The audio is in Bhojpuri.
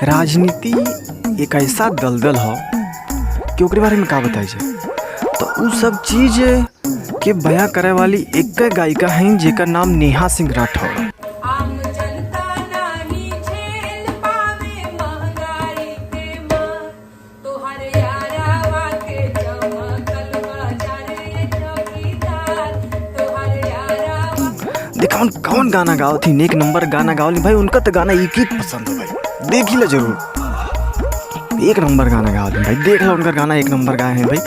राजनीति एक ऐसा दलदल हो कि ओकरे बारे में का बताई जाए। तो उ सब चीज़ के बयां करे वाली एक गायिका हैं जेकर नाम नेहा सिंह राठौर। देखा कौन गाना गाओ थी, एक नंबर गाना गाओ भाई। उनका तो गाना एक ही पसंद है भाई, देख ही लो जरूर। एक नंबर गाना गाओ भाई, देख लो उनका गाना एक नंबर गाए हैं भाई।